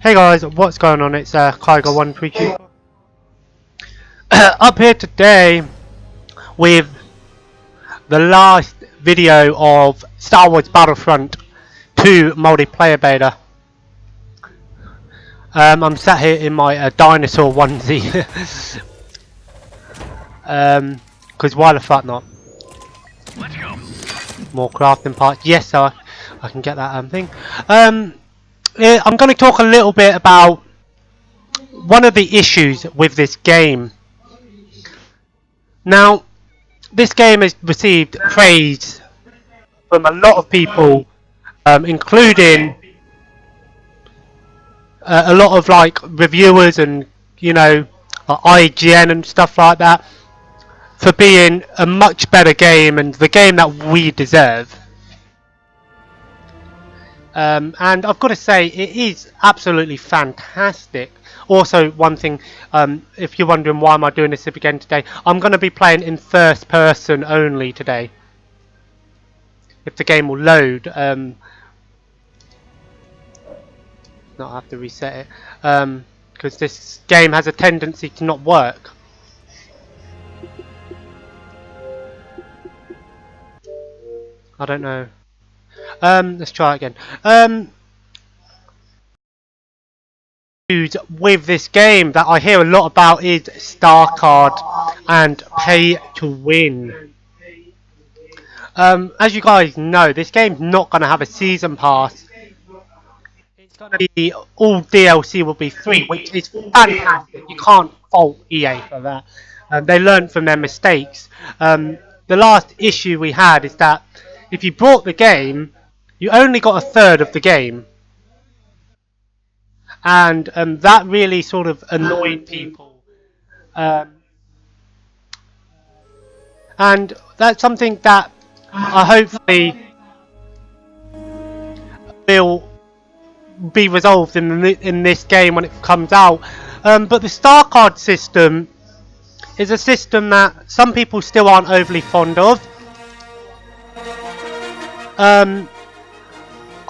Hey guys, what's going on? It's Kyger132 up here today with the last video of Star Wars Battlefront 2 multiplayer beta. I'm sat here in my dinosaur onesie because why the fuck not? Let's go. More crafting parts. Yes, so I can get that thing. I'm going to talk a little bit about one of the issues with this game. Now, this game has received praise from a lot of people, including a lot of like reviewers and IGN and stuff like that, for being a much better game and the game that we deserve. And I've got to say, it is absolutely fantastic. Also, one thing, if you're wondering why am I doing this again today, I'm going to be playing in first person only today. If the game will load, not have to reset it, because this game has a tendency to not work. I don't know. Let's try it again. With this game that I hear a lot about is Star Card and pay to win. As you guys know, this game's not going to have a season pass. It's going to be all DLC will be free, which is fantastic. You can't fault EA for that. They learned from their mistakes. The last issue we had is that if you bought the game, you only got a third of the game. And that really sort of annoyed people. And that's something that I hopefully will be resolved in this game when it comes out. But the Star Card system is a system that some people still aren't overly fond of.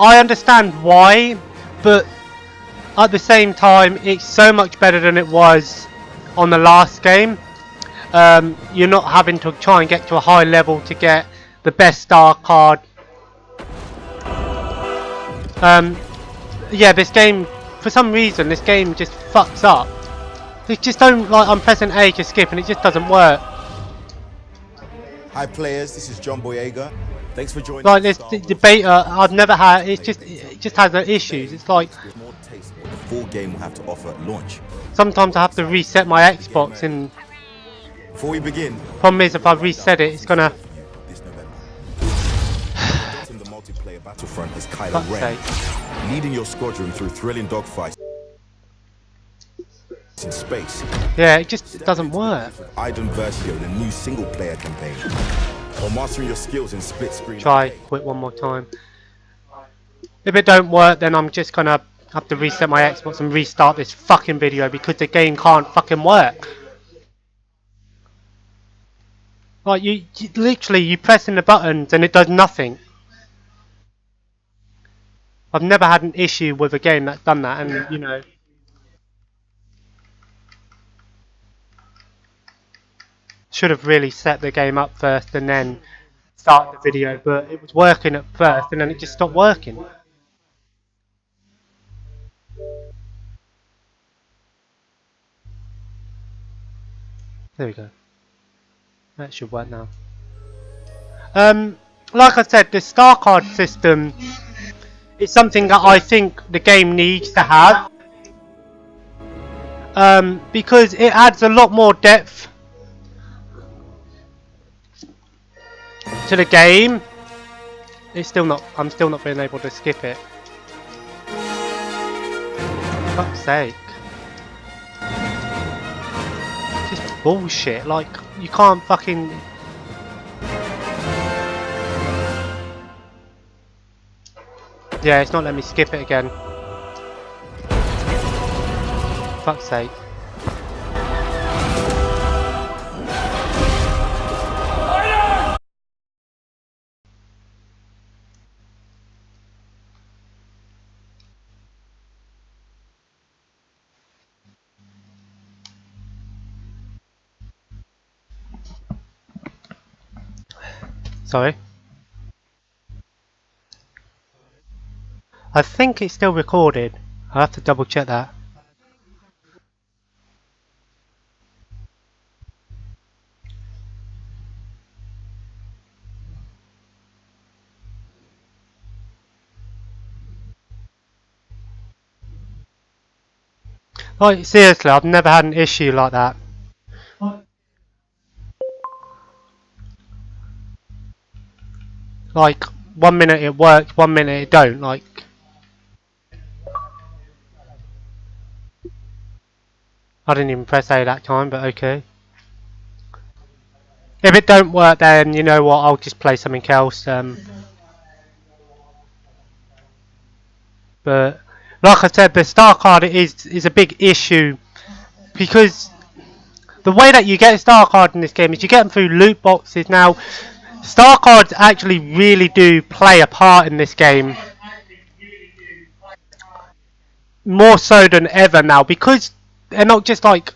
I understand why, but at the same time, it's so much better than it was on the last game. You're not having to try and get to a high level to get the best Star Card. Yeah, this game, for some reason, this game just fucks up. It just don't, like, I'm pressing A to skip and it just doesn't work. Hi players, this is John Boyega. Thanks for joining. Like this beta, I've never had. It just has no issues. It's like more taste what the full game will have to offer at launch. Sometimes I have to reset my Xbox, and Before we begin, problem is if I reset it, it's gonna. this November. In the multiplayer Battlefront is Kylo Fuck's Ren, sake. leading your squadron through thrilling dogfights in space. Yeah, it just doesn't work. With Iden Versio in a new single-player campaign, or mastering your skills in split-screen. Try quit one more time. If it don't work, then I'm just gonna have to reset my Xbox and restart this fucking video because the game can't fucking work. Like you literally you pressing the buttons and it does nothing. I've never had an issue with a game that's done that, and you know. Should have really set the game up first and then start the video, but it was working at first and then it just stopped working. There we go. That should work now. Like I said, the Star Card system is something that I think the game needs to have. Because it adds a lot more depth to the game. It's still not. I'm still not being able to skip it. For fuck's sake! It's just bullshit. Like you can't fucking. Yeah, it's not letting me skip it again. For fuck's sake! Sorry. I think it's still recorded. I'll have to double check that. Like, seriously, I've never had an issue like that. Like, 1 minute it works, 1 minute it don't, like... I didn't even press A that time, but okay. If it don't work, then you know what, I'll just play something else. But like I said, the star card is a big issue because the way that you get a star card in this game is you get them through loot boxes. Now, star cards actually really do play a part in this game, more so than ever now, because they're not just like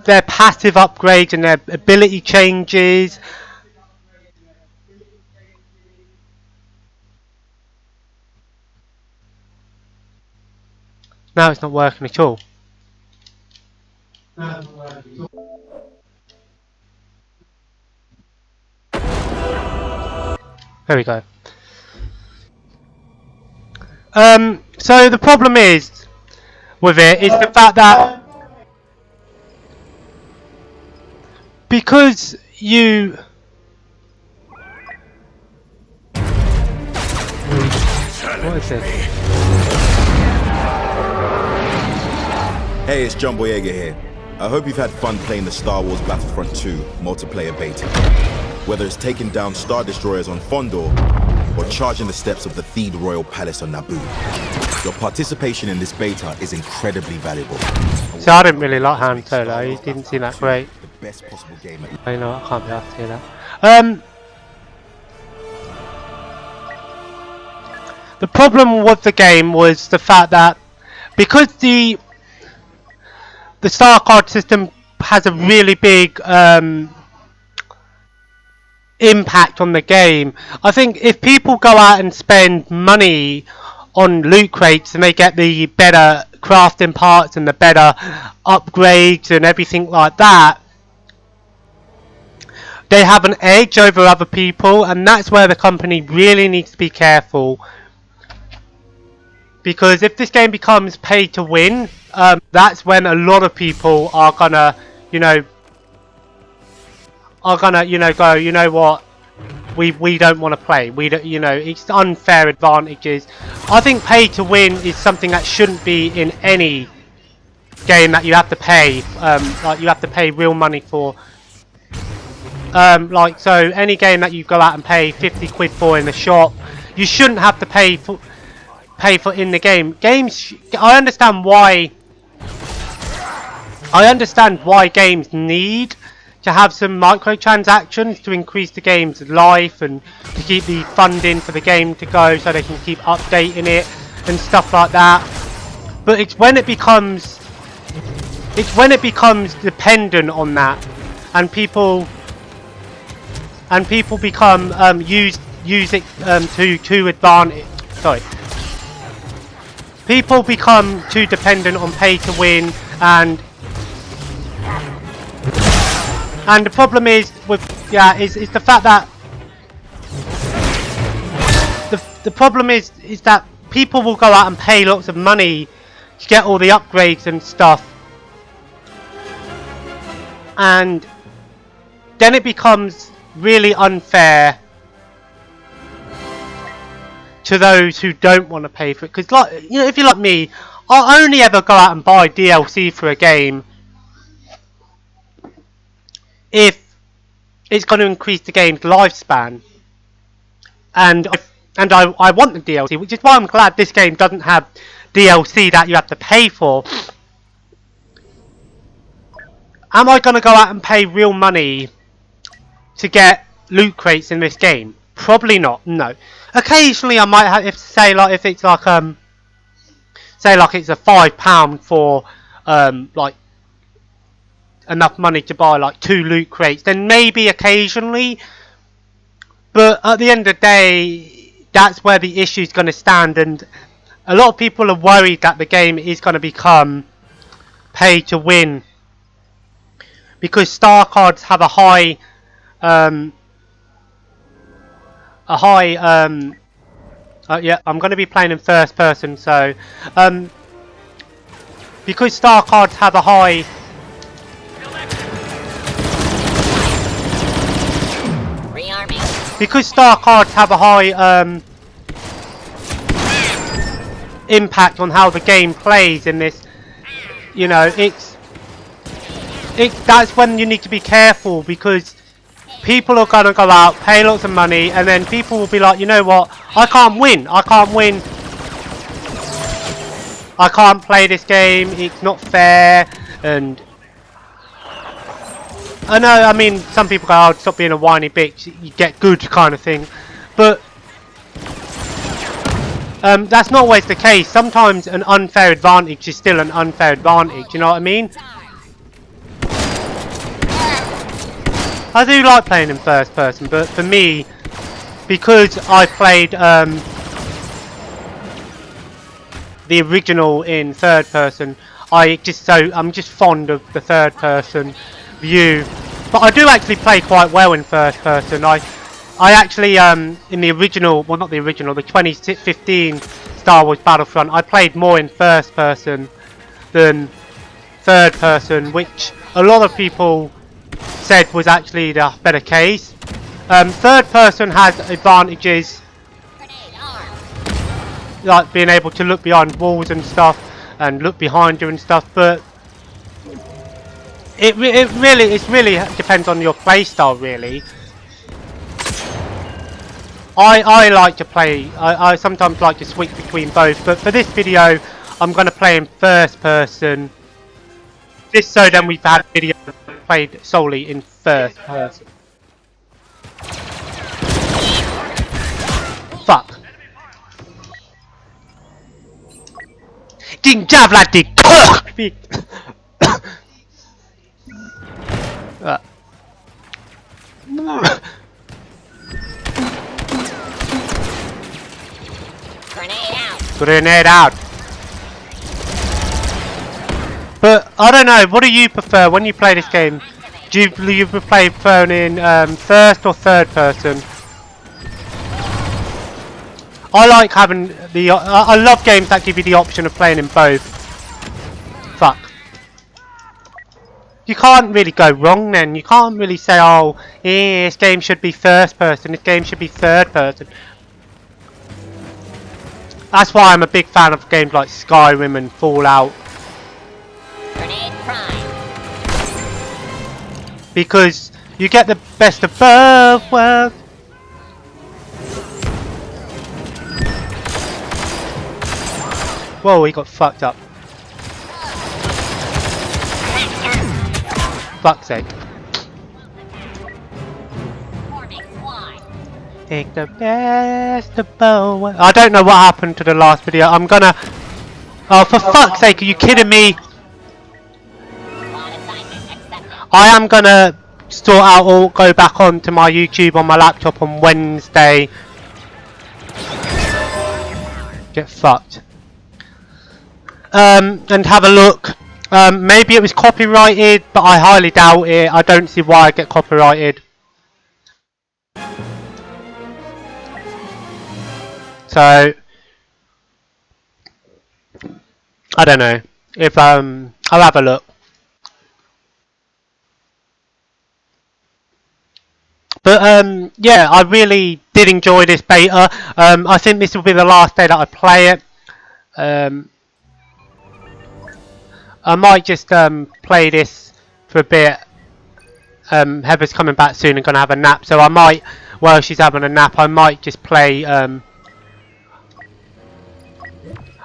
their passive upgrades and their ability changes. Now it's not working at all. There we go. So the problem is with it is the fact that because you what is this? Hey, it's John Boyega here. I hope you've had fun playing the Star Wars Battlefront 2 multiplayer beta. Whether it's taking down Star Destroyers on Fondor or charging the steps of the Theed Royal Palace on Naboo, your participation in this beta is incredibly valuable. So I didn't really like Han Solo, he didn't seem that great. The best possible game at I know, I can't be asked to hear that. The problem with the game was the fact that because the star card system has a really big impact on the game. I think if people go out and spend money on loot crates and they get the better crafting parts and the better upgrades and everything like that, they have an edge over other people, and that's where the company really needs to be careful. Because if this game becomes pay to win, that's when a lot of people are gonna, go, you know what, we don't want to play. We don't, it's unfair advantages. I think pay to win is something that shouldn't be in any game that you have to pay. Like you have to pay real money for. So any game that you go out and pay 50 quid for in the shop, you shouldn't have to pay for in the game. I understand why games need to have some microtransactions to increase the game's life and to keep the funding for the game to go so they can keep updating it and stuff like that. But it's when it becomes dependent on that, and people become use it to advantage. Sorry. People become too dependent on pay to win, and the problem is with is the fact that the problem is that people will go out and pay lots of money to get all the upgrades and stuff, and then it becomes really unfair to those who don't want to pay for it. Because, if you're like me, I'll only ever go out and buy DLC for a game if it's going to increase the game's lifespan, and I want the DLC, which is why I'm glad this game doesn't have DLC that you have to pay for. Am I going to go out and pay real money to get loot crates in this game? Probably not. No. Occasionally, I might have, if it's like it's a £5 for enough money to buy like 2 loot crates, then maybe occasionally. But at the end of the day, that's where the issue is going to stand, and a lot of people are worried that the game is going to become pay to win, because star cards have a high yeah, I'm going to be playing in first person, so because star cards have a high impact on how the game plays in this, you know, that's when you need to be careful, because people are going to go out, pay lots of money, and then people will be like, you know what, I can't win, I can't play this game, it's not fair. And I know, I mean, some people go, oh, stop being a whiny bitch, you get good kind of thing, but that's not always the case. Sometimes an unfair advantage is still an unfair advantage, you know what I mean? I do like playing in first person, but for me, because I played the original in third person, I'm just fond of the third person view. But I do actually play quite well in first person. I actually in the original, well not the original, the 2015 Star Wars Battlefront, I played more in first person than third person, which a lot of people said was actually the better case. Third person has advantages, like being able to look behind walls and stuff, and look behind you and stuff, but it really depends on your playstyle, really. I like to play, I sometimes like to switch between both, but for this video I'm going to play in first person, just so then we've had video played solely in first person. Fuck. Din javla di cock! Grenade out. But I don't know, what do you prefer when you play this game? Do you prefer in first or third person? I like having the I love games that give you the option of playing in both. Fuck. You can't really go wrong then. You can't really say, oh, this game should be first person, this game should be third person. That's why I'm a big fan of games like Skyrim and Fallout. Because you get the best of both worlds. Whoa, he got fucked up. Fuck's sake. Take the best of both worlds. I don't know what happened to the last video. I'm gonna... Oh, for fuck's sake, are you kidding me? I am gonna sort out or go back onto my YouTube on my laptop on Wednesday. Get fucked. And have a look. Maybe it was copyrighted, but I highly doubt it. I don't see why I get copyrighted. So I don't know. If I'll have a look. But yeah, I really did enjoy this beta. I think this will be the last day that I play it. I might just play this for a bit. Heather's coming back soon and gonna have a nap, so I might, while she's having a nap, I might just play.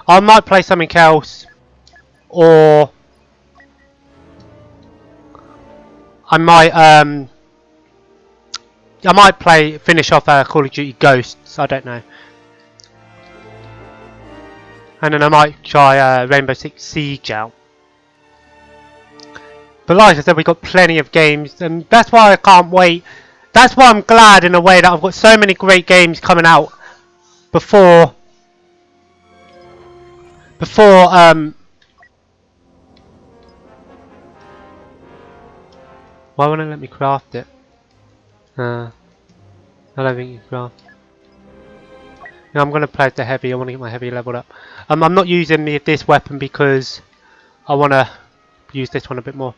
I might play something else, or I might finish off Call of Duty Ghosts. I don't know. And then I might try Rainbow Six Siege out. But like I said, we've got plenty of games, and that's why I can't wait That's why I'm glad in a way that I've got so many great games coming out before why won't it let me craft it? I don't think you craft. No, I'm gonna play the heavy. I want to get my heavy leveled up. I'm not using this weapon because I want to use this one a bit more.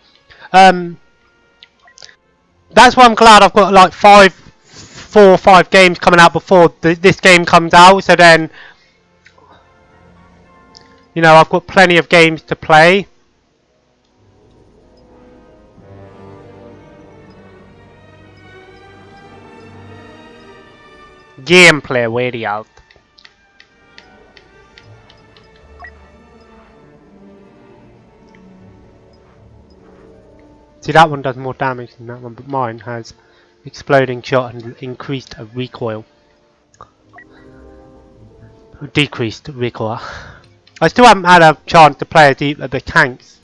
That's why I'm glad I've got like 4 or 5 games coming out before this game comes out. So then, you know, I've got plenty of games to play. Gameplay video. See, that one does more damage than that one, but mine has exploding shot and increased recoil. Decreased recoil. I still haven't had a chance to play the tanks.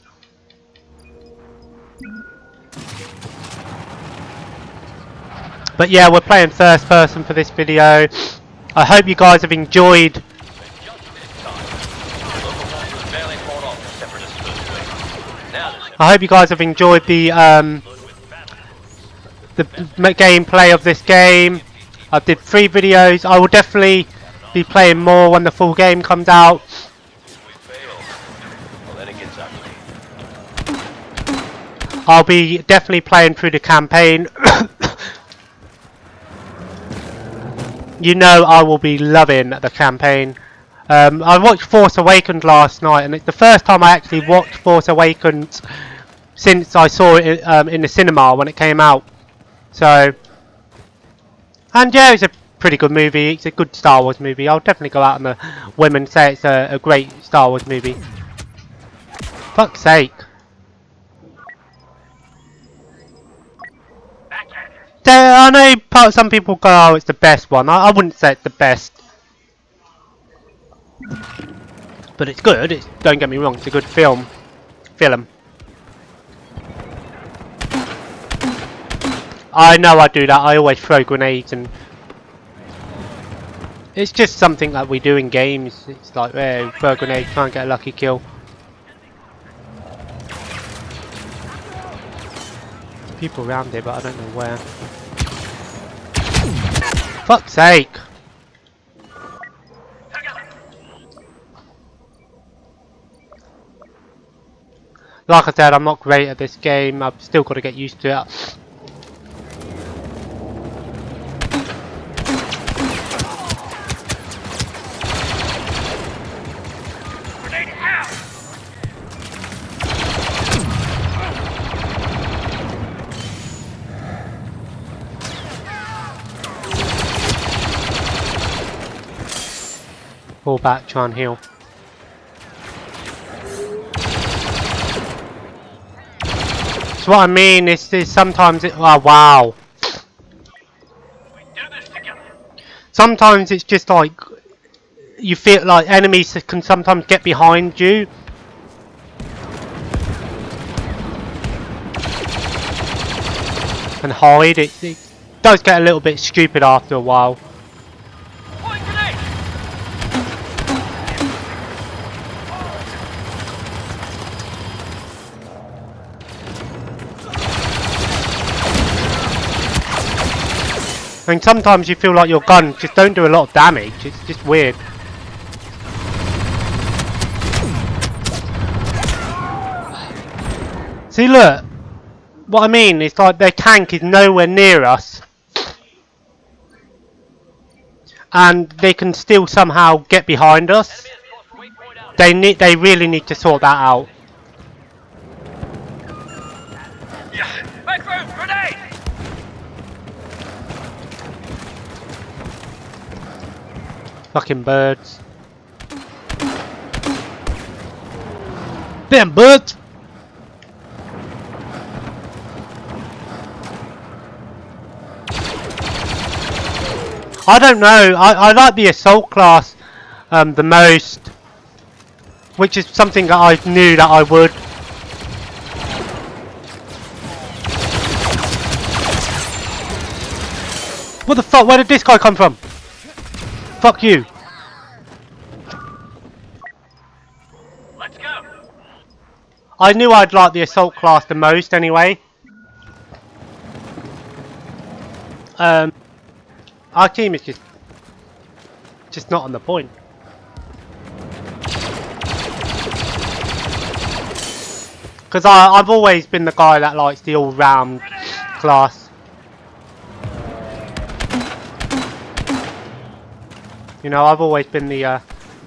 But yeah, we're playing first person for this video. I hope you guys have enjoyed the gameplay of this game. I did 3 videos. I will definitely be playing more when the full game comes out. I'll be definitely playing through the campaign. You know I will be loving the campaign. I watched Force Awakens last night, and it's the first time I actually watched Force Awakens since I saw it in the cinema when it came out. So, and yeah, it's a pretty good movie. It's a good Star Wars movie. I'll definitely go out on a whim and say it's a great Star Wars movie. Fuck's sake. I know some people go, oh, it's the best one. I wouldn't say it's the best. But it's good. Don't get me wrong, it's a good film. I know I do that. I always throw grenades, and it's just something that we do in games. It's like, hey, throw a grenade, try and get a lucky kill. People around here, but I don't know where. Fuck's sake! Like I said, I'm not great at this game. I've still got to get used to it. Fall back, try and heal. So what I mean is sometimes oh wow. Sometimes it's just like you feel like enemies can sometimes get behind you. And hide. It does get a little bit stupid after a while. I mean, sometimes you feel like your guns just don't do a lot of damage. It's just weird. See, look. What I mean is, like, their tank is nowhere near us. And they can still somehow get behind us. They really need to sort that out. Fucking birds. Damn birds! I don't know. I like the assault class the most, which is something that I knew that I would. What the fuck? Where did this guy come from? Fuck you. Let's go. I knew I'd like the assault class the most anyway. Our team is just not on the point. Because I've always been the guy that likes the all-round class. You know, I've always been the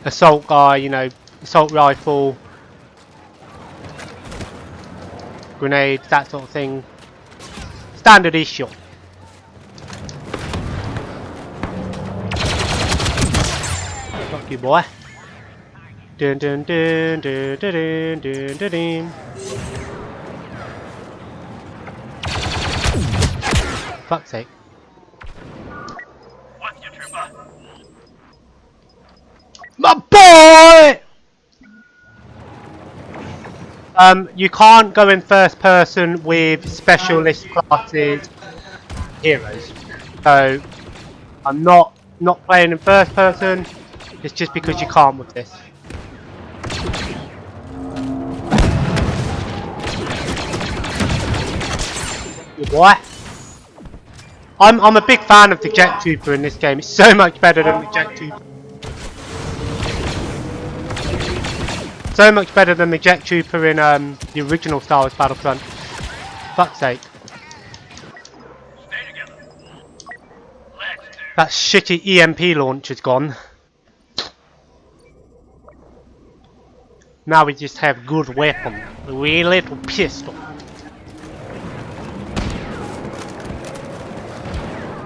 assault guy, you know, assault rifle, grenades, that sort of thing. Standard issue. Fuck you, boy. Dun dun dun dun dun dun dun dun. Fuck's sake. What's your trooper? My boy! You can't go in first person with specialist classes heroes. So I'm not playing in first person. It's just because you can't with this. What? I'm a big fan of the Jet Trooper in this game. It's so much better than the Jet Trooper. So much better than the Jet Trooper in the original Star Wars Battlefront. Fuck's sake. Stay together. Let's do. That shitty EMP launcher's gone. Now we just have good weapon. A wee little pistol.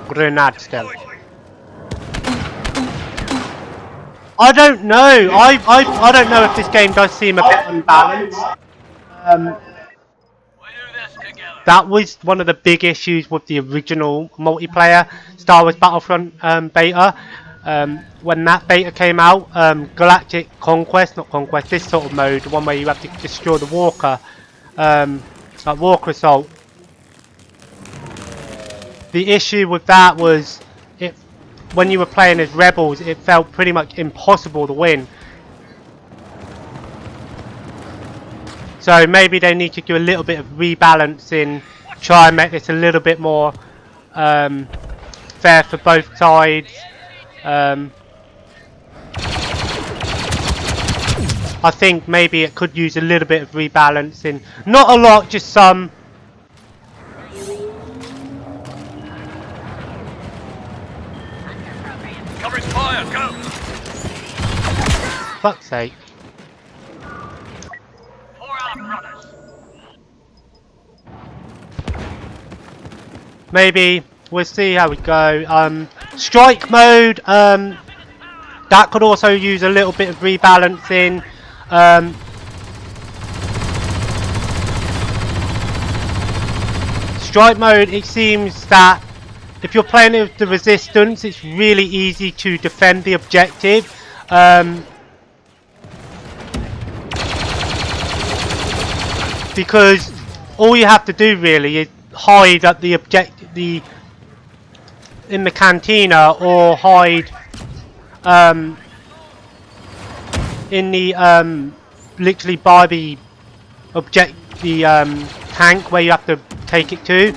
Grenade stealth. I don't know. I don't know if this game does seem a bit unbalanced. We'll do this together. That was one of the big issues with the original multiplayer Star Wars Battlefront beta. When that beta came out, Galactic Conquest, not Conquest, this sort of mode, the one where you have to destroy the Walker, like Walker Assault. The issue with that was, when you were playing as rebels, it felt pretty much impossible to win. So maybe they need to do a little bit of rebalancing, try and make this a little bit more fair for both sides. I think maybe it could use a little bit of rebalancing. Not a lot, just some. Covering fire, go! Fuck's sake. For our brothers. Maybe we'll see how we go. Strike mode, that could also use a little bit of rebalancing. Strike mode, it seems that if you're playing with the Resistance, it's really easy to defend the objective. Because all you have to do really is hide at the in the cantina, or hide in the literally by the tank where you have to take it to.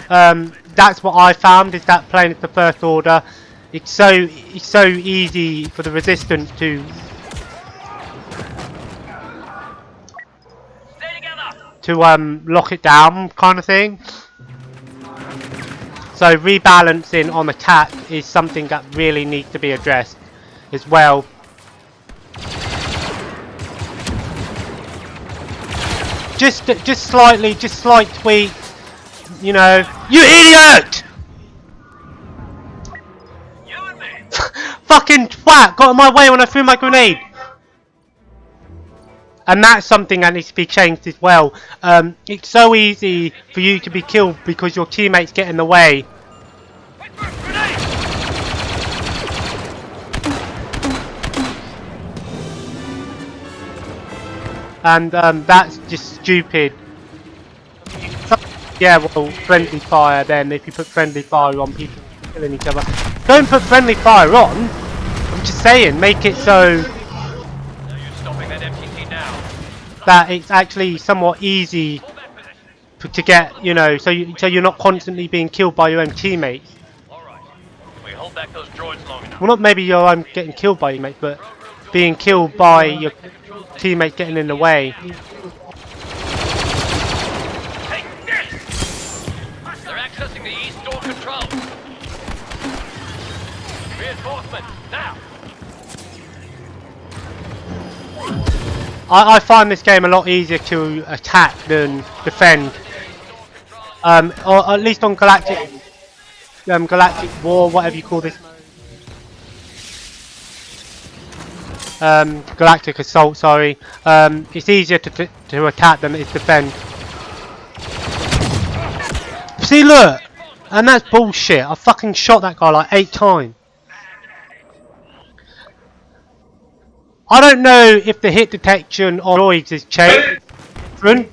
That's what I found, is that playing with the First Order, it's so easy for the Resistance to lock it down, kind of thing. So rebalancing on attack is something that really needs to be addressed as well. Just slight tweaks, you know. You idiot! You and me. Fucking twat! Got in my way when I threw my grenade. And that's something that needs to be changed as well. It's so easy for you to be killed because your teammates get in the way. Wait for a grenade! And that's just stupid. Yeah, well, friendly fire then, if you put friendly fire on, people killing each other. Don't put friendly fire on! I'm just saying, make it so Now you're stopping that MTT now. that it's actually somewhat easy Hold that position. to get, you know, so you're not constantly being killed by your own teammates. Alright. We hold back those droids long enough. Well, not maybe your own getting killed by your mate, but being killed by your teammate getting in the way. Take this! They're accessing the east door controls. Reinforcements, now! I find this game a lot easier to attack than defend. Or at least on Galactic War, whatever you call this. Galactic Assault, sorry. It's easier to attack than it is defend. See, look! And that's bullshit. I fucking shot that guy like 8 times. I don't know if the hit detection on droids is changed,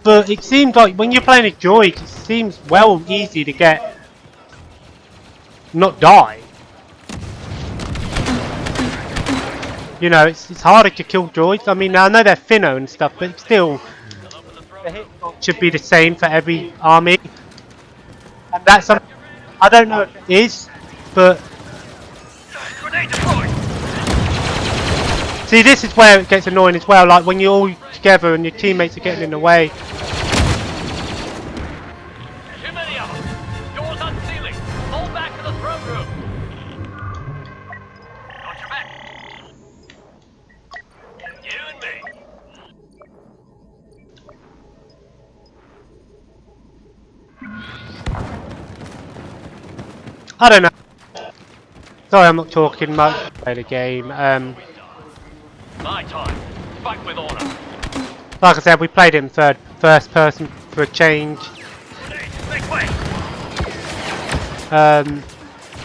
but it seems like when you're playing a droid, it seems well easy to get not die. You know, it's harder to kill droids. I mean, I know they're thinner and stuff, but still, the hit should be the same for every army. And that's something I don't know if it is, but Grenade deployed! see, this is where it gets annoying as well. Like when you're all together and your teammates are getting in the way. Too many of them! Doors unsealing! Hold back to the throne room! Got your back! You and me! I don't know. Sorry, I'm not talking much about the game. My time. Fight with honor. Like I said, we played it in first person for a change. Grenade, make way!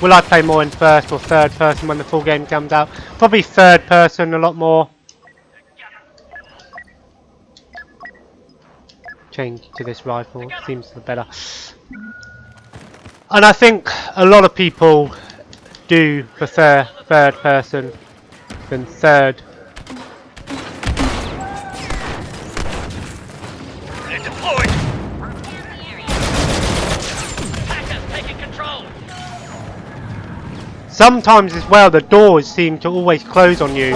Will I play more in first or third person when the full game comes out? Probably third person a lot more. Change to this rifle, seems better. And I think a lot of people do prefer third person than third. They're deployed! Hackers taking control! Sometimes as well the doors seem to always close on you.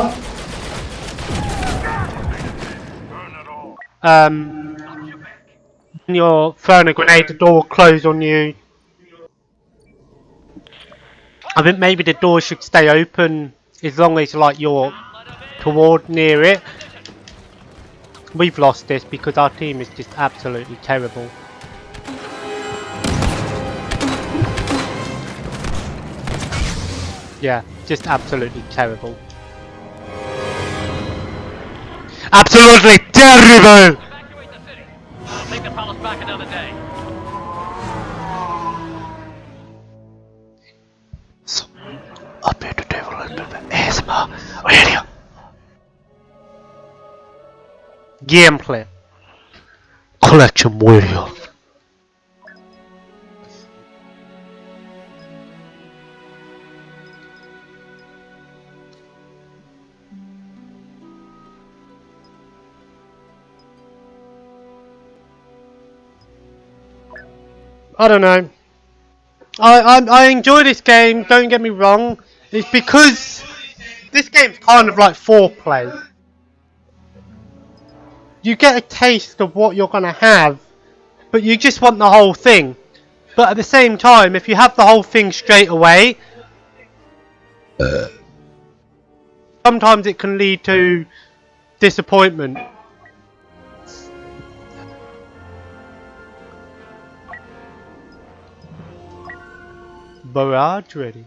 When you're throwing a grenade, the door will close on you. I think maybe the door should stay open as long as like you're toward near it. We've lost this because our team is just absolutely terrible. Yeah, just absolutely terrible. Absolutely terrible! Evacuate the city. I'll take the palace back another day. So, up here to do a little bit of ASMR radio. Gameplay. Collection video. I don't know. I enjoy this game, don't get me wrong. It's because this game's kind of like foreplay. You get a taste of what you're going to have, but you just want the whole thing. But at the same time, if you have the whole thing straight away, sometimes it can lead to disappointment. Barrage ready.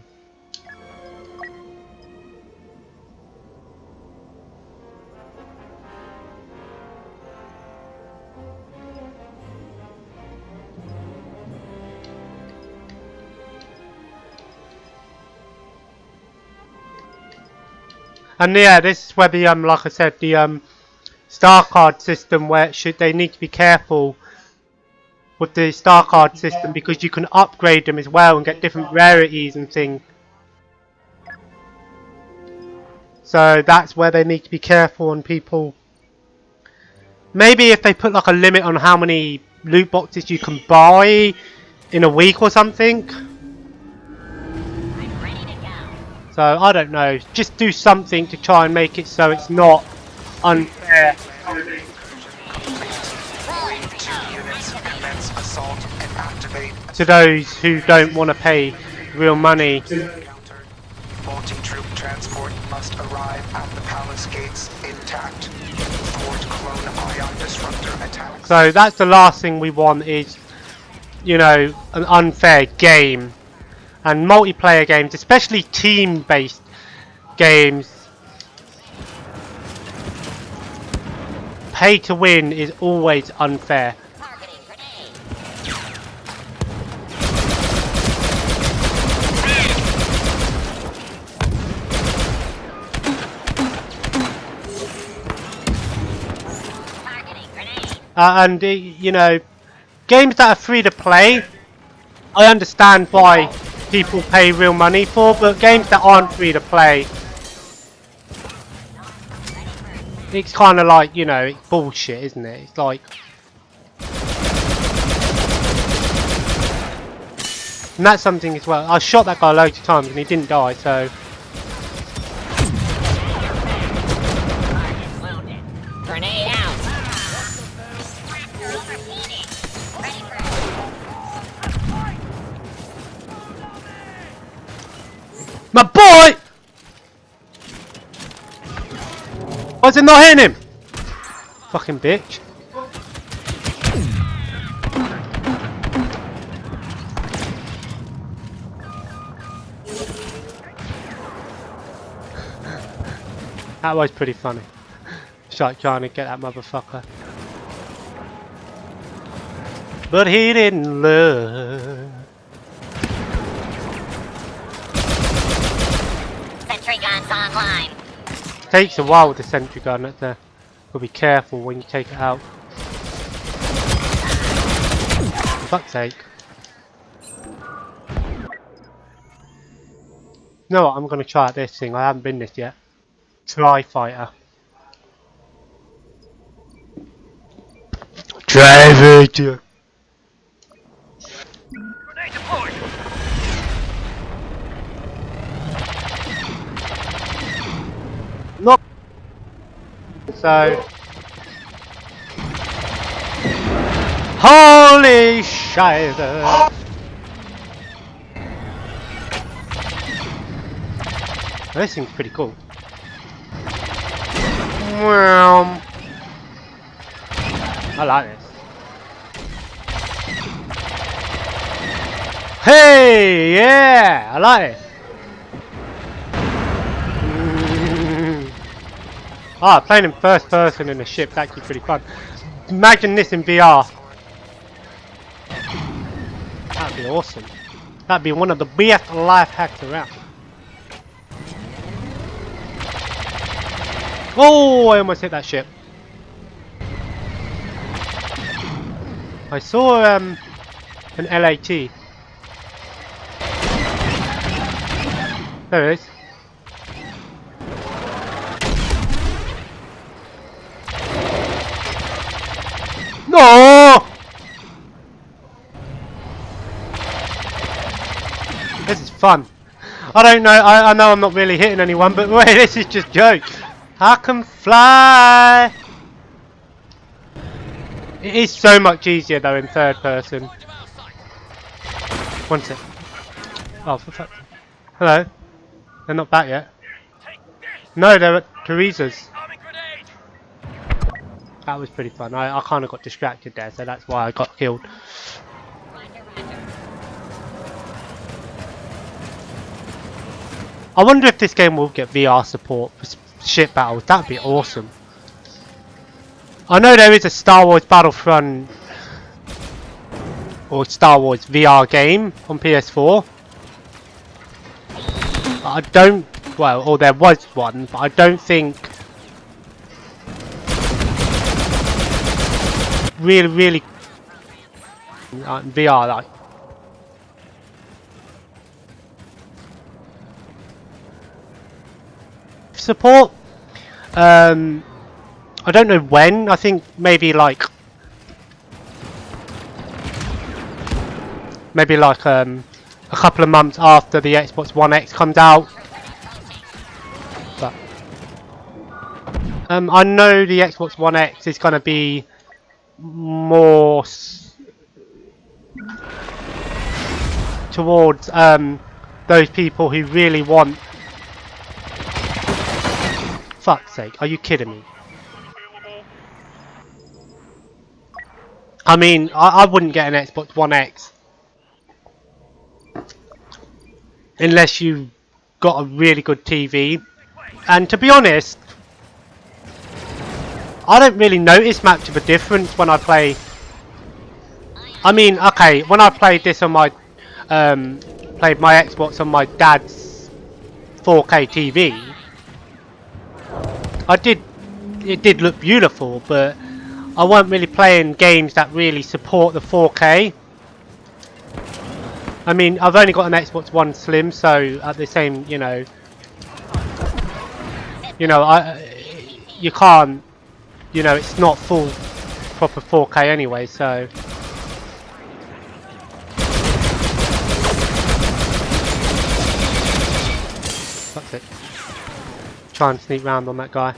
And yeah, this is where the like I said, the star card system, where they need to be careful with the star card system because you can upgrade them as well and get different rarities and things. So that's where they need to be careful on people. Maybe if they put like a limit on how many loot boxes you can buy in a week or something. So I don't know, just do something to try and make it so it's not unfair to those who don't want to pay real money. Multi-troop transport must arrive at the palace gates intact. Thwart clone ion disruptor attacks. So that's the last thing we want is, you know, an unfair game. And multiplayer games, especially team-based games, pay to win is always unfair. And you know, games that are free to play, I understand why people pay real money for, but games that aren't free to play, it's kind of like, you know, it's bullshit, isn't it? It's like, and that's something as well. I shot that guy loads of times and he didn't die, so. Grenade out. My boy! Why is it not hitting him? Fucking bitch. That was pretty funny. Just like trying to get that motherfucker. But he didn't learn. Sentry guns online. Takes a while with the sentry gun, that's there. But be careful when you take it out. For fuck's sake. You know what, I'm gonna try out this thing, I haven't been this yet. Tri-fighter. Tri-fighter. Grenade deployed. Not so. Holy shit! This thing's pretty cool. I like this. Hey, yeah, I like it. Ah, playing in first person in a ship's actually pretty fun. Imagine this in VR. That'd be awesome. That'd be one of the best life hacks around. Oh, I almost hit that ship. I saw an LAT. There it is. No! This is fun. I don't know. I know I'm not really hitting anyone, but wait, this is just joke. I can fly. It is so much easier though in third person. One sec. Oh, for fuck's sake. Hello. They're not back yet. No, they're at Teresa's. That was pretty fun. I kind of got distracted there, so that's why I got killed. I wonder if this game will get VR support for ship battles. That'd be awesome. I know there is a Star Wars Battlefront or Star Wars VR game on PS4. I don't, well, or there was one, but I don't think really VR, like. Support. I don't know when. I think maybe like a couple of months after the Xbox One X comes out. But I know the Xbox One X is going to be more towards those people who really want. Fuck's sake, are you kidding me? I mean, I wouldn't get an Xbox One X unless you got a really good TV. And to be honest, I don't really notice much of a difference when I play. I mean, okay, when I played this on my played my Xbox on my dad's 4K TV, it did look beautiful, but I weren't really playing games that really support the 4K. I mean, I've only got an Xbox One Slim, so at the same, you know, you can't, you know, it's not full proper 4K anyway, so. That's it. Try and sneak round on that guy.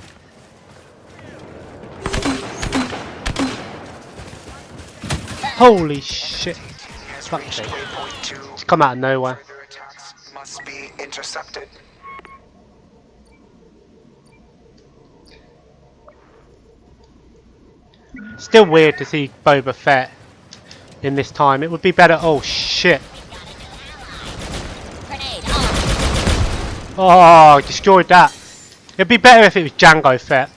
Holy shit. Fuck's sake. It's come out of nowhere. Further attacks must be intercepted. Still weird to see Boba Fett in this time. It would be better. Oh shit. Oh, destroyed that. It'd be better if it was Jango Fett.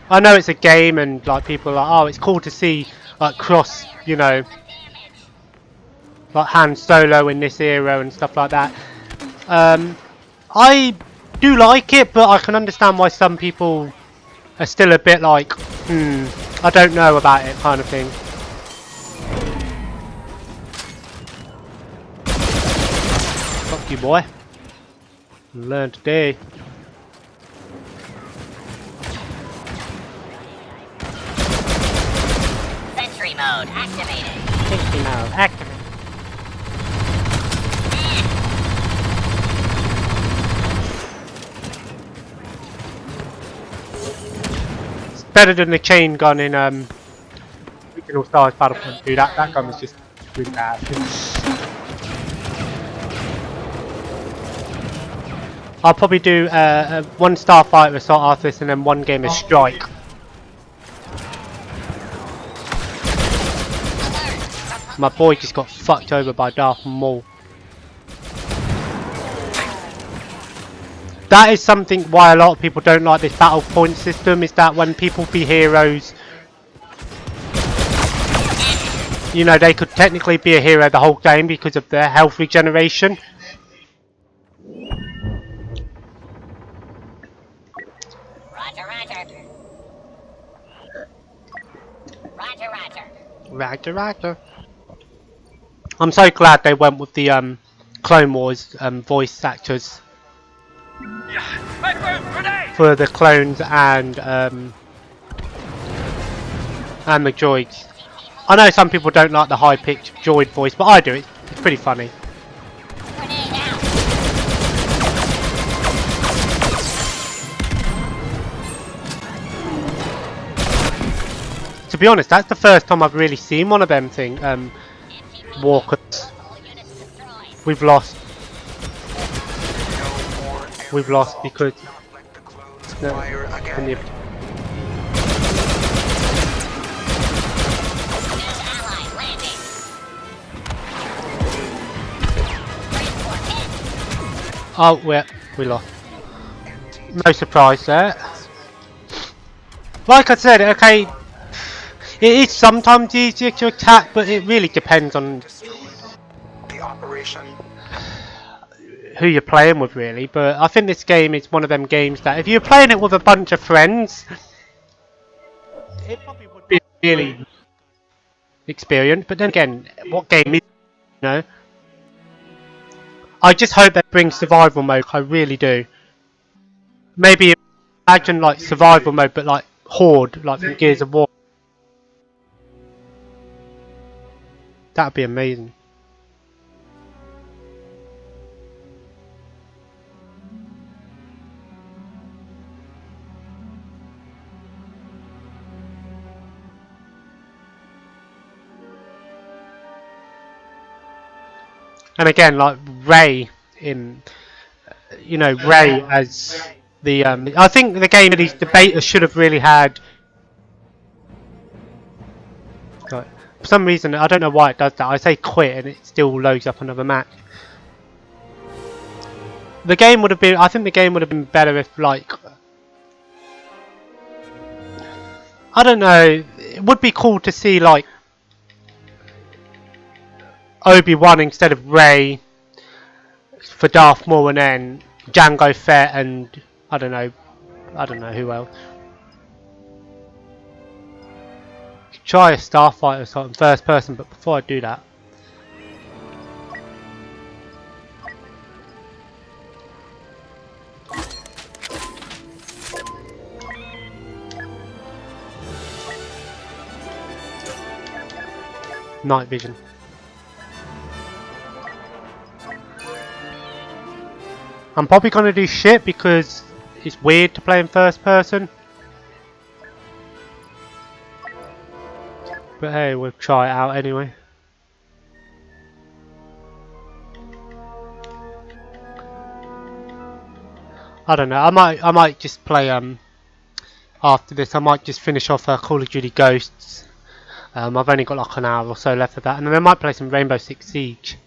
I know it's a game and like people are like, oh, it's cool to see like cross, you know, like Han Solo in this era and stuff like that. I do like it, but I can understand why some people are still a bit like, I don't know about it kind of thing. Fuck you, boy. Learn today. Sentry mode activated. Sentry mode activated. It's better than the chain gun in Original Stars Battlefront 2. That gun was just really bad. I'll probably do one Starfighter assault after this and then one game of Strike. My boy just got fucked over by Darth Maul. That is something why a lot of people don't like this battle point system, is that when people be heroes, you know, they could technically be a hero the whole game because of their health regeneration. Roger. I'm so glad they went with the Clone Wars voice actors for the clones and the droids. I know some people don't like the high-pitched droid voice, but I do. It's pretty funny. To be honest, that's the first time I've really seen one of them walkers. We've lost. We've lost because oh, we lost. No surprise there. Like I said, okay, it is sometimes easier to attack, but it really depends on The operation. who you're playing with, really. But I think this game is one of them games that if you're playing it with a bunch of friends, it probably would be really. experience. But then again, what game is, you know? I just hope they bring survival mode. I really do. Maybe imagine like survival mode, but like Horde, like from Gears of War. That'd be amazing. And again, like Ray in, you know, Ray as the. I think the game of these debaters should have really had. Like, for some reason, I don't know why it does that. I say quit and it still loads up another match. The game would have been. I think the game would have been better if, like, I don't know. It would be cool to see like Obi-Wan instead of Rey for Darth Maul, and then Jango Fett and I don't know who else. Try a Starfighter or something first person, but before I do that, night vision. I'm probably gonna do shit because it's weird to play in first person. But hey, we'll try it out anyway. I don't know. I might just play after this. I might just finish off Call of Duty Ghosts. I've only got like an hour or so left of that, and then I might play some Rainbow Six Siege.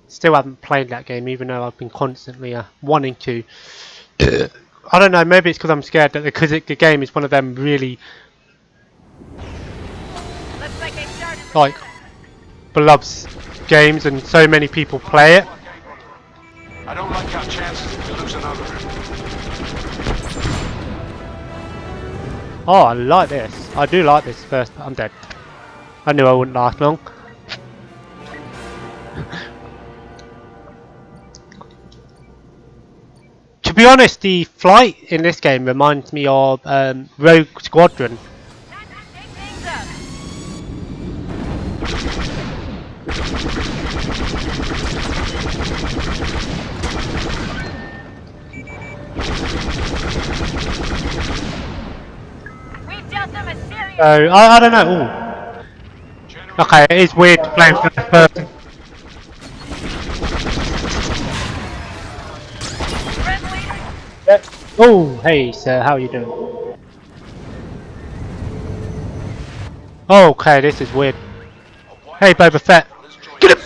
Still haven't played that game, even though I've been constantly wanting to. I don't know, maybe it's because I'm scared that because the game is one of them really like beloved games and so many people play it. I don't like our chances if we lose another. Oh, I like this. I do like this first. I'm dead. I knew I wouldn't last long. To be honest, the flight in this game reminds me of Rogue Squadron. So, I don't know. Ooh. Okay, it is weird to play in first person. Oh, hey sir, how are you doing? Oh, okay, this is weird. Hey, Boba Fett. Get him!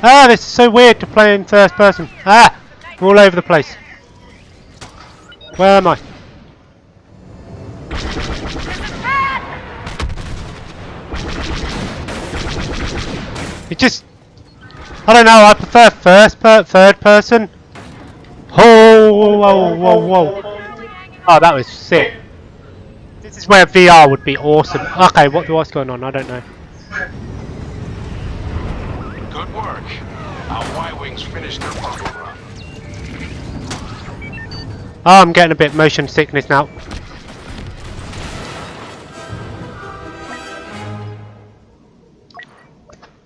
Ah, this is so weird to play in first person. Ah, we're all over the place. Where am I? It just... I don't know, I prefer third person. Oh, whoa, whoa, whoa. Oh, that was sick. This is where VR would be awesome. Okay, what's going on? I don't know. Good work. Our Y-Wings finished their bubble run. Oh, I'm getting a bit motion sickness now.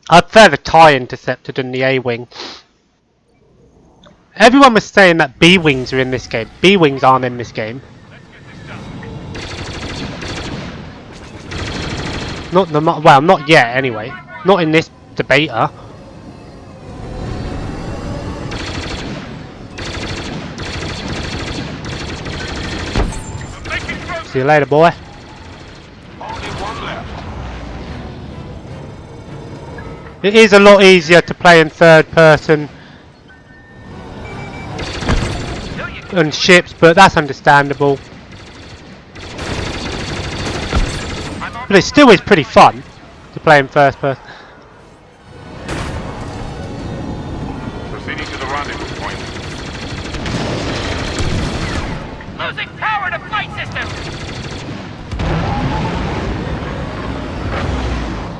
I prefer the TIE Interceptor than the A-Wing. Everyone was saying that B-Wings are in this game. B-Wings aren't in this game. Not the well, not yet anyway. Not in this debater. See you later, boy. Only one left. It is a lot easier to play in third person on ships, but that's understandable. But it still is pretty fun to play in first person. Proceeding to the rendezvous point.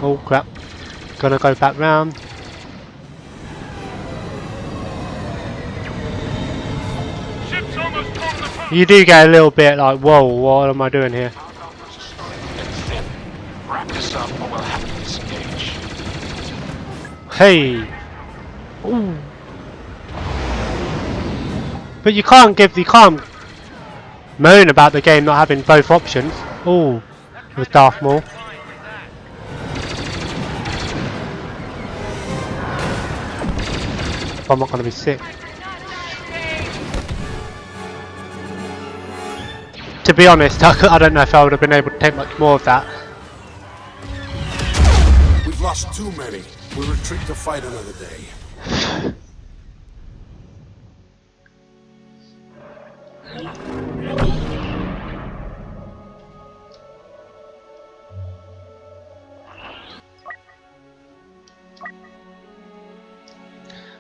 Oh crap. Gonna go back round. Ship's almost torn apart. You do get a little bit like, whoa, what am I doing here? Get thin. Wrap this up or we'll have to disengage. Hey! Ooh. But you can't moan about the game not having both options. Ooh, with Darth Maul. I'm not gonna be sick. To be honest, I don't know if I would have been able to take much more of that. We've lost too many. We'll retreat to fight another day.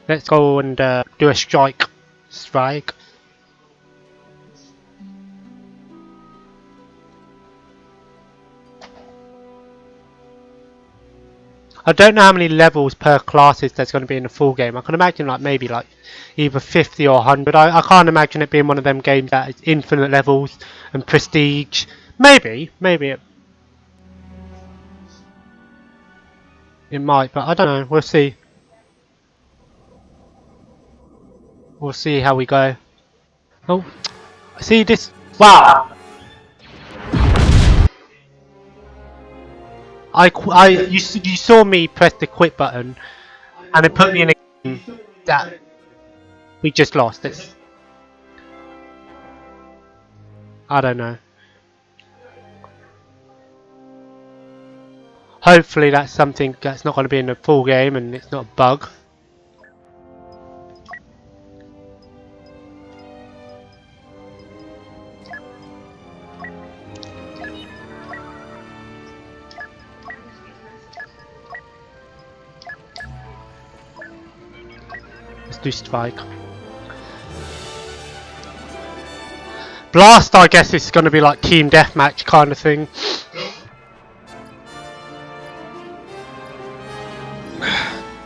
Let's go and do a strike. Strike. I don't know how many levels per classes there's going to be in the full game. I can imagine like maybe like either 50 or 100. I can't imagine it being one of them games that is infinite levels and prestige. Maybe it might, but I don't know. We'll see. We'll see how we go. Oh, see this? Wow. You saw me press the quit button, and it put me in a game that we just lost. I don't know. Hopefully that's something that's not going to be in the full game and it's not a bug. Let's do strike. Blast, I guess it's going to be like team deathmatch kind of thing.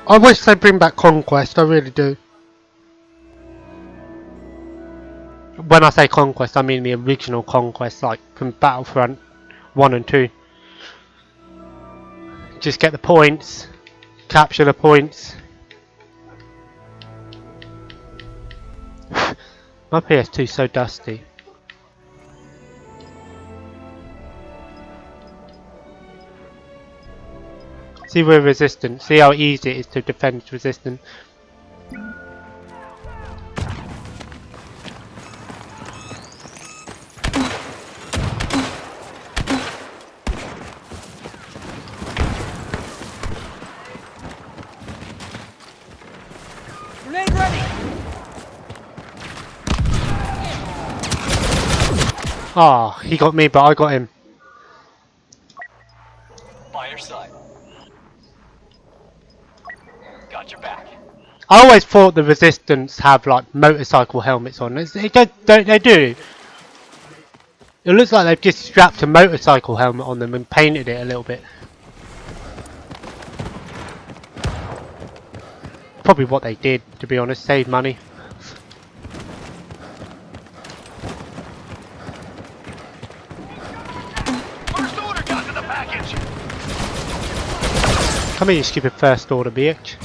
I wish they'd bring back Conquest, I really do. When I say Conquest, I mean the original Conquest, like from Battlefront 1 and 2. Just get the points, capture the points. My PS2 is so dusty. See, we're resistant. See how easy it is to defend resistant. Grenade ready! Ah, he got me, but I got him. By your side. Got your back. I always thought the resistance have like motorcycle helmets on. They do. It looks like they've just strapped a motorcycle helmet on them and painted it a little bit. Probably what they did, to be honest, save money. First order got to the package. Come here, you stupid first order bitch.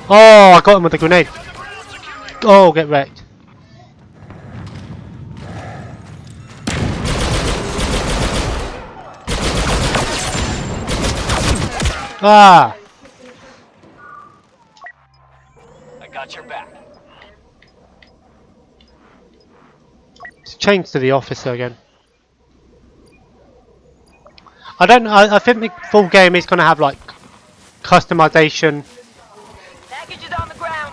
Oh, I got him with a grenade. Oh, get wrecked. Ah! I got your back. It's changed to the officer again. I don't know. I think the full game is going to have like customization, Package is on the ground.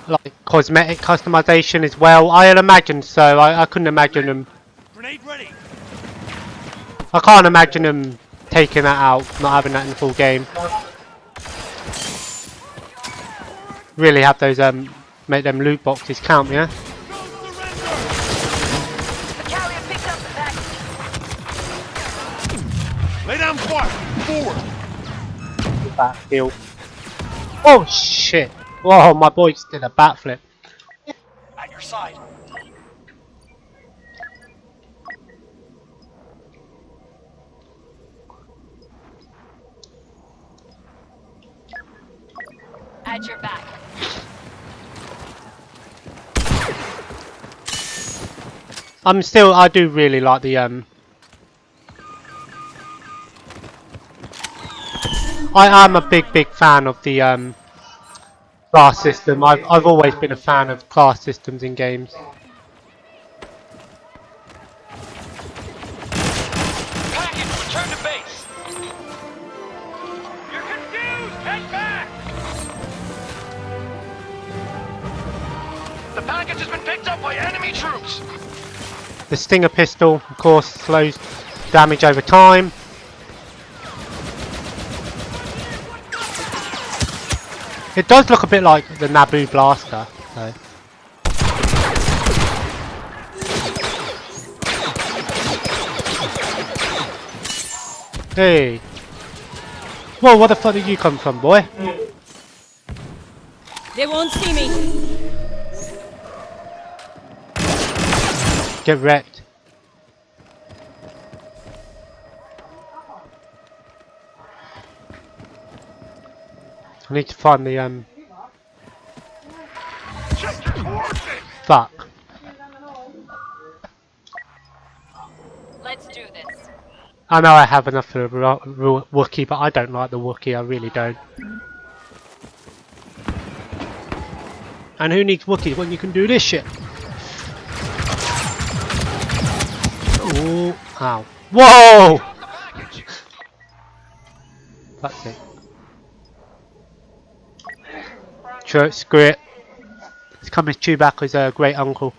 like cosmetic customization as well. I'd imagine so. I couldn't imagine them. Grenade ready. I can't imagine them taking that out, not having that in the full game. Really have those make them loot boxes count, yeah. The carrier picked up the package. Lay down fire. Forward. Backfield. Oh shit! Whoa, my boy just did a backflip. At your side. At your back. I do really like the I am a big fan of the class system. I've always been a fan of class systems in games. Package, return to base. You're confused. Head back. The package has been picked up by enemy troops. The Stinger pistol, of course, slows damage over time. It does look a bit like the Naboo blaster, though. Hey! Whoa, where the fuck did you come from, boy? They won't see me. Get wrecked. I need to find the Check your coordinates. fuck. Let's do this. I know I have enough for the Wookiee, but I don't like the Wookiee, I really don't. And who needs Wookiees when you can do this shit? Ooh, ow. Whoa! That's it. Sure, screw it. It's coming to Chewbacca's great uncle.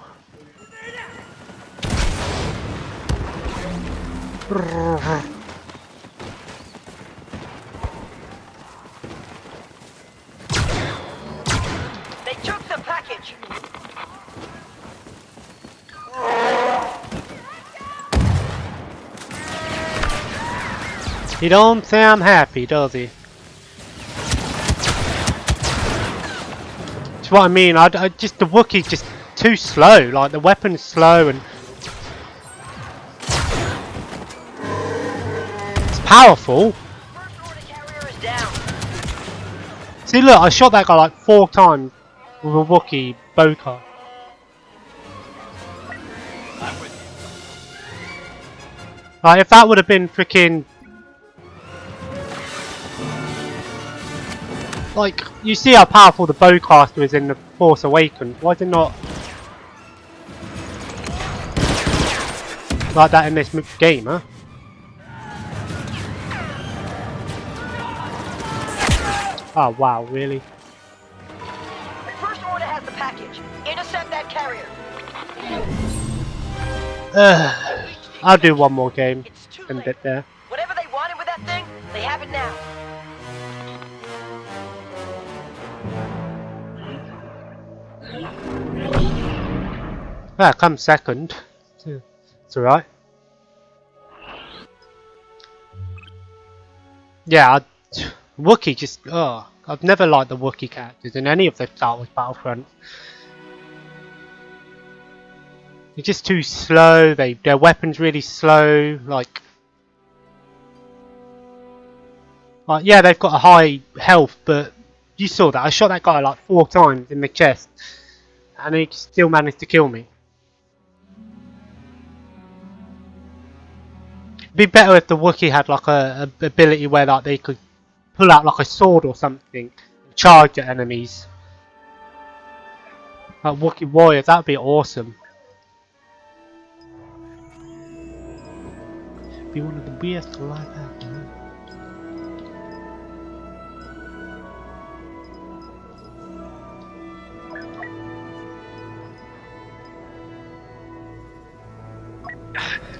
They took the package. He don't sound happy, does he? That's what I mean. I just the Wookiee's just too slow. Like the weapon's slow and it's powerful. First order carrier is down. See, look, I shot that guy like 4 times with a Wookiee bowcar. I'm with you. Like if that would have been freaking like, you see how powerful the bowcaster is in the Force Awakens. Why is it not like that in this game, huh? Oh wow, really? First order has the package. Intercept that carrier. I'll do one more game It's too and late. get there. Whatever they wanted with that thing, they have it now. That comes second. It's alright. Yeah, Wookiee just, I've never liked the Wookiee characters in any of the Star Wars Battlefront. They're just too slow, their weapons really slow, like yeah, they've got a high health, but you saw that, I shot that guy like 4 times in the chest, and he still managed to kill me. It'd be better if the Wookiee had like a ability where like they could pull out like a sword or something and charge at enemies. Like Wookiee warriors, that'd be awesome. Be one of the weirdest live action.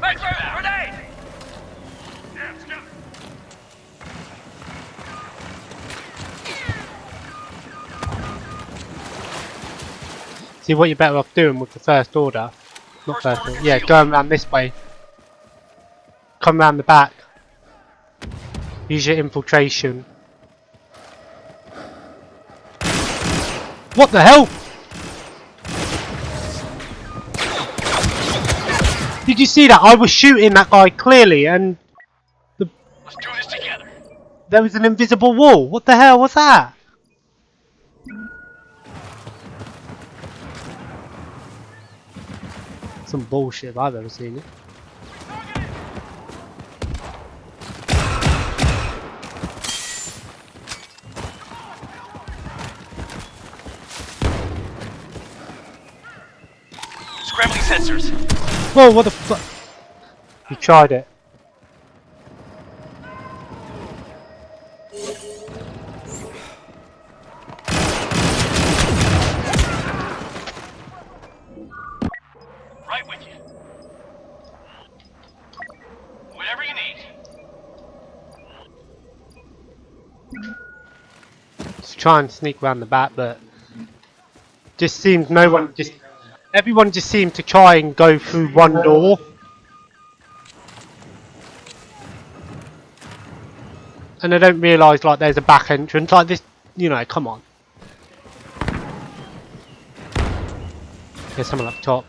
Let's go. Grenade. Yeah, let's go. See what you're better off doing with the First Order. Not First Order. Yeah, going around this way. Come around the back. Use your infiltration. What the hell? Did you see that? I was shooting that guy clearly and Let's do this together. there was an invisible wall. What the hell was that? Some bullshit if I've ever seen it. Scrambling sensors. Whoa, what the fuck? You tried it. Right with you. Whatever you need. Just try and sneak around the back, but just seems everyone just seemed to try and go through one door. And they don't realise like there's a back entrance like this, you know, come on. There's someone up top.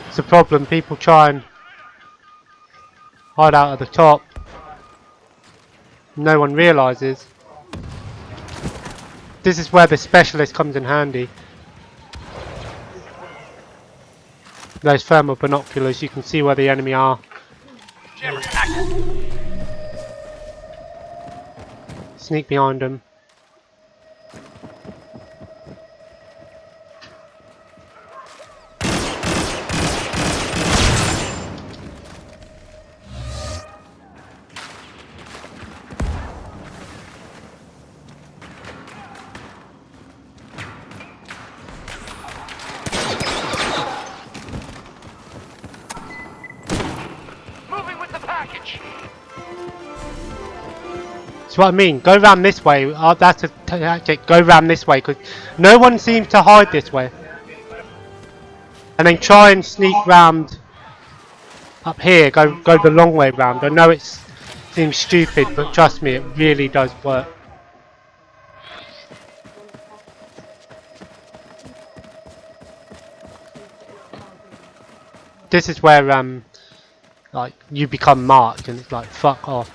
It's a problem, people try and hide out at the top. No one realises. This is where the specialist comes in handy. Those thermal binoculars, you can see where the enemy are. Jammers active. Sneak behind them. Moving with the package. That's what I mean. Go round this way. That's a tactic. Go round this way because no one seems to hide this way. And then try and sneak round up here. Go the long way round. I know it seems stupid, but trust me, it really does work. This is where like you become marked, and it's like fuck off.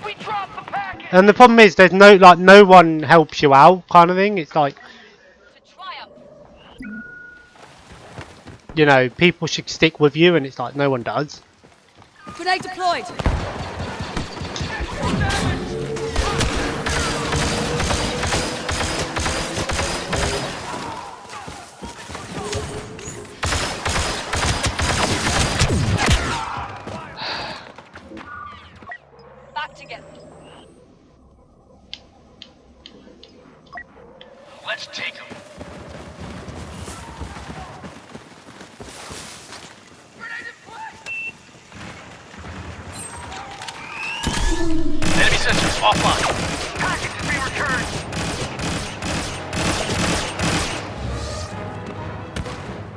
We dropped the package. And the problem is there's no one helps you out kind of thing. It's like, To triumph. you know, people should stick with you and it's like no one does. Grenade deployed. Back together. Let's take him. Enemy sensors offline. Package is being returned.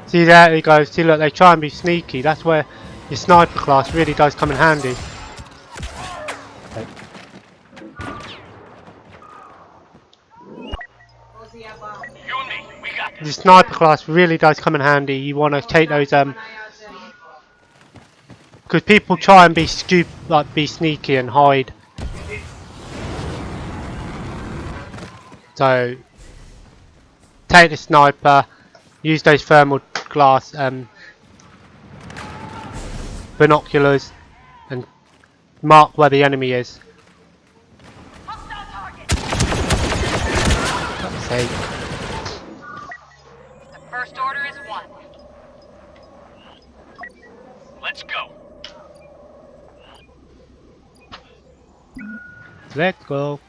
See there he goes. See look, they try and be sneaky. That's where your sniper class really does come in handy. Okay. You and me, we got The this. sniper class really does come in handy. You want to take those because people try and be be sneaky and hide. So take the sniper, use those thermal glass binoculars, and mark where the enemy is. Fuck's sake. The first order is won. Let's go. Let's go.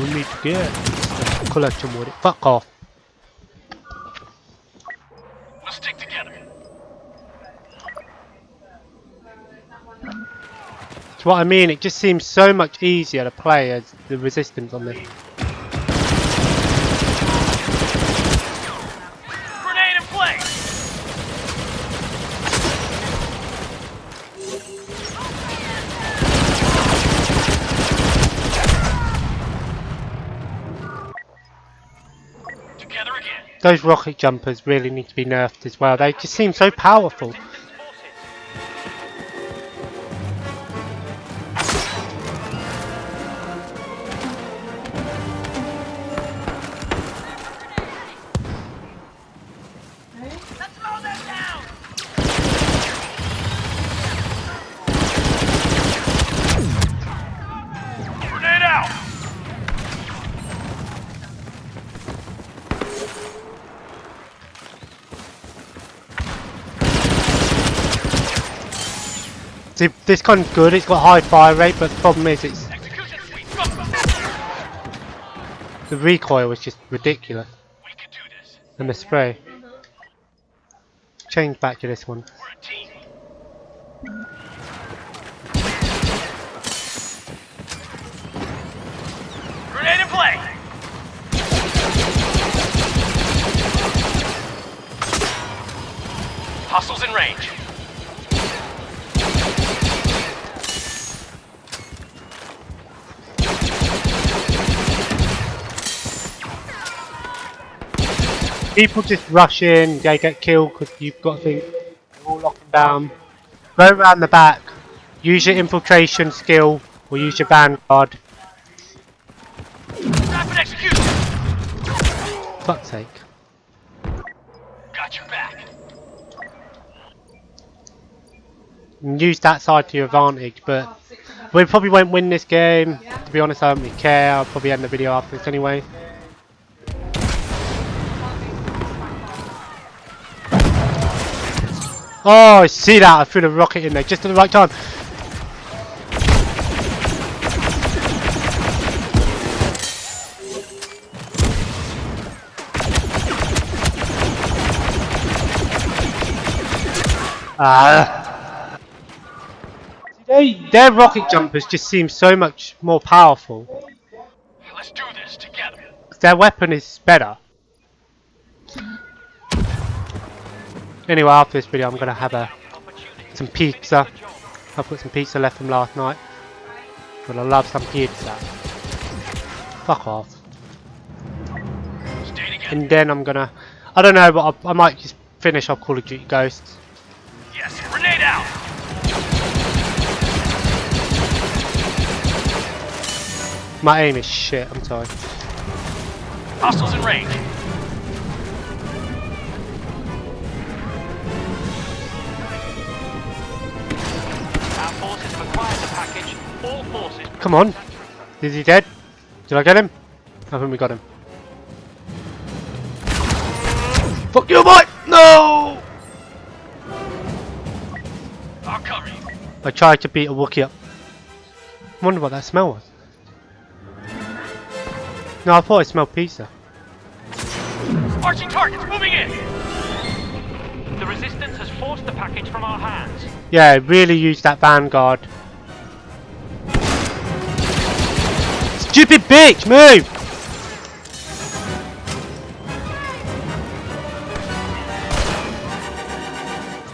We need to get collection with it. Fuck off. We'll stick together. That's what I mean. It just seems so much easier to play as the resistance on this. Grenade in place! Together again. Those rocket jumpers really need to be nerfed as well. They just seem so powerful. Grenade out! See, this gun's good. It's got high fire rate, but the problem is it's Execution suite. Go. the recoil is just ridiculous. We can do this. And the spray. Change back to this one. We're a team. Grenade in play! Hostiles in range. People just rush in, they get killed because you've got to think they're all locking down. Go around the back, use your infiltration skill or use your vanguard. Rapid execution. Fuck's sake. Got your back. And use that side to your advantage, but we probably won't win this game. To be honest, I don't really care. I'll probably end the video after this anyway. Oh, I see that. I threw the rocket in there just at the right time. Their rocket jumpers just seem so much more powerful. Let's do this together. Their weapon is better. Anyway, after this video I'm going to have some pizza. I've got some pizza left from last night. But I love some pizza. Fuck off. Stay together. And then I'm going to... I don't know, but I might just finish off Call of Duty Ghosts. Yes. Grenade out. My aim is shit, I'm sorry. Hostiles in range. Our forces have acquired the package. All forces... Come on. Is he dead? Did I get him? I think we got him. Fuck you, boy! No! I'll cover you. I tried to beat a Wookiee up. I wonder what that smell was. No, I thought I smelled pizza. Arching targets moving in. The resistance has forced the package from our hands. Yeah, really use that vanguard. Stupid bitch, move!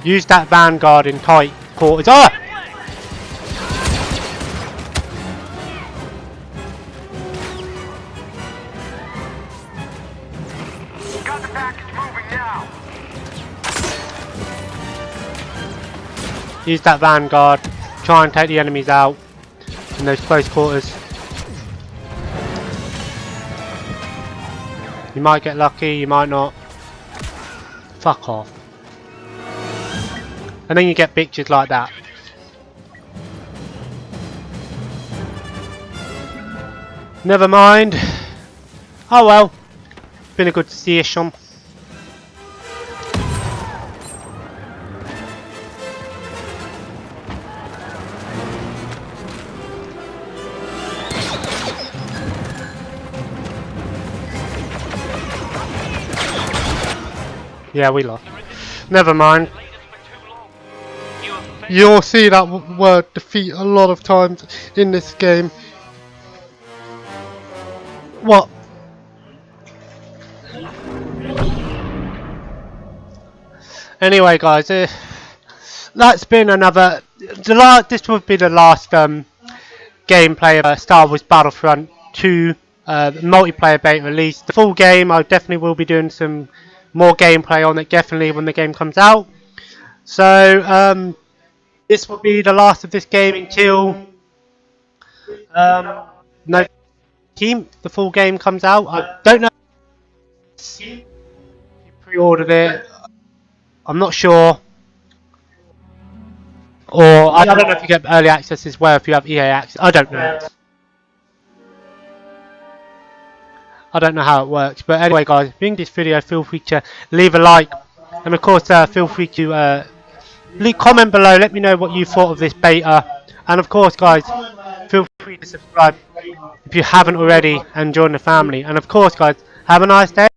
Use that vanguard in tight quarters. Ah! Got the package moving now. Use that vanguard. Try and take the enemies out in those close quarters. You might get lucky, you might not. Fuck off. And then you get pictures like that. Never mind. Oh well. Been a good session. Yeah, we lost. Never mind. Delayed us for too long. You have failed. You'll see that word defeat a lot of times in this game. What? Anyway, guys, that's been another. This will be the last gameplay of Star Wars Battlefront 2 multiplayer beta release. The full game, I definitely will be doing some more gameplay on it, definitely when the game comes out. So this will be the last of this game until no team. The full game comes out. I don't know if you pre-ordered it. I'm not sure. Or I don't know if you get early access as well if you have EA access. I don't know. I don't know how it works. But anyway, guys, if you enjoyed this video, feel free to leave a like. And of course, feel free to comment below. Let me know what you thought of this beta. And of course, guys, feel free to subscribe if you haven't already and join the family. And of course, guys, have a nice day.